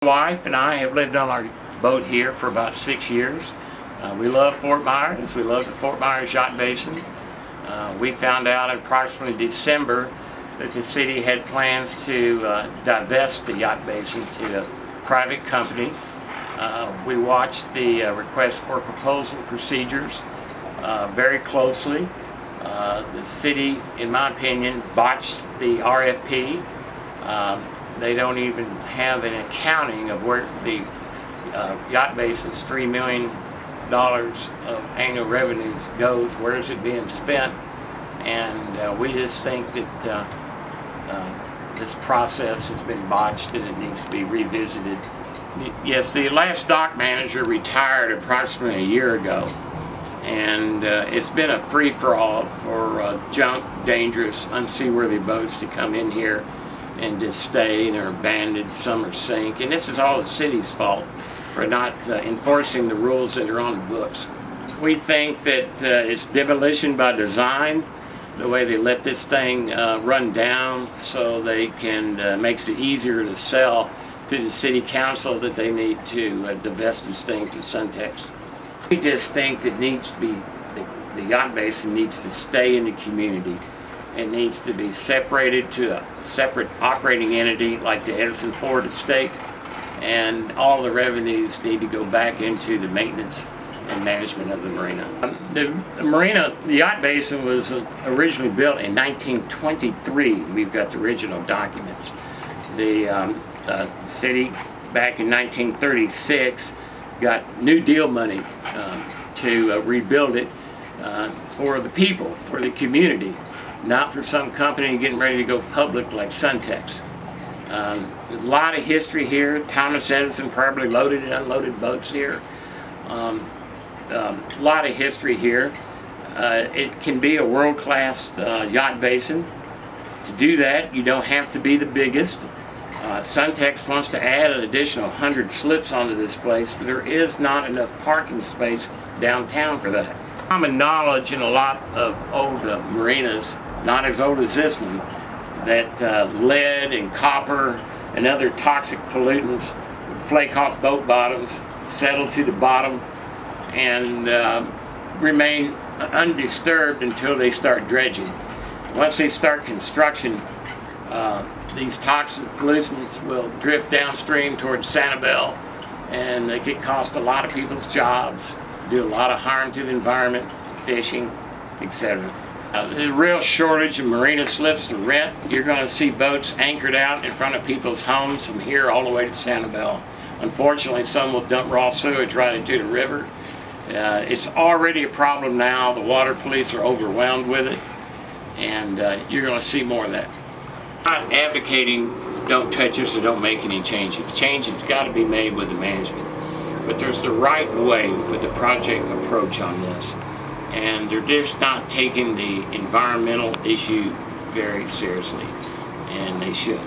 My wife and I have lived on our boat here for about 6 years. We love Fort Myers. We love the Fort Myers Yacht Basin. We found out in approximately December that the city had plans to divest the yacht basin to a private company. We watched the request for proposal procedures very closely. The city, in my opinion, botched the RFP. They don't even have an accounting of where the yacht basin's $3 million of annual revenues goes. Where is it being spent? And we just think that this process has been botched and it needs to be revisited. Yes, the last dock manager retired approximately a year ago, and it's been a free-for-all for junk, dangerous, unseaworthy boats to come in here and just stay, and they're abandoned, some are sink, and this is all the city's fault for not enforcing the rules that are on the books. We think that it's demolition by design, the way they let this thing run down, so they can makes it easier to sell to the city council that they need to divest this thing to Suntex. We just think that needs to be the yacht basin needs to stay in the community. It needs to be separated to a separate operating entity like the Edison Ford Estate, and all the revenues need to go back into the maintenance and management of the marina. The yacht basin was originally built in 1923. We've got the original documents. The city back in 1936 got New Deal money to rebuild it for the people, for the community, not for some company getting ready to go public like Suntex. There's a lot of history here. Thomas Edison probably loaded and unloaded boats here. A lot of history here. It can be a world-class yacht basin. To do that, you don't have to be the biggest. Suntex wants to add an additional 100 slips onto this place, but there is not enough parking space downtown for that. Common knowledge in a lot of old marinas, not as old as this one, that lead and copper and other toxic pollutants flake off boat bottoms, settle to the bottom, and remain undisturbed until they start dredging. Once they start construction, these toxic pollutants will drift downstream towards Sanibel, and they could cost a lot of people's jobs, do a lot of harm to the environment, fishing, etc. There's a real shortage of marina slips to rent. You're going to see boats anchored out in front of people's homes from here all the way to Sanibel. Unfortunately, some will dump raw sewage right into the river. It's already a problem now. The water police are overwhelmed with it, and you're going to see more of that. I'm not advocating don't touch us or don't make any changes. Changes got to be made with the management, but there's the right way with the project approach on this, and they're just not taking the environmental issue very seriously, and they should.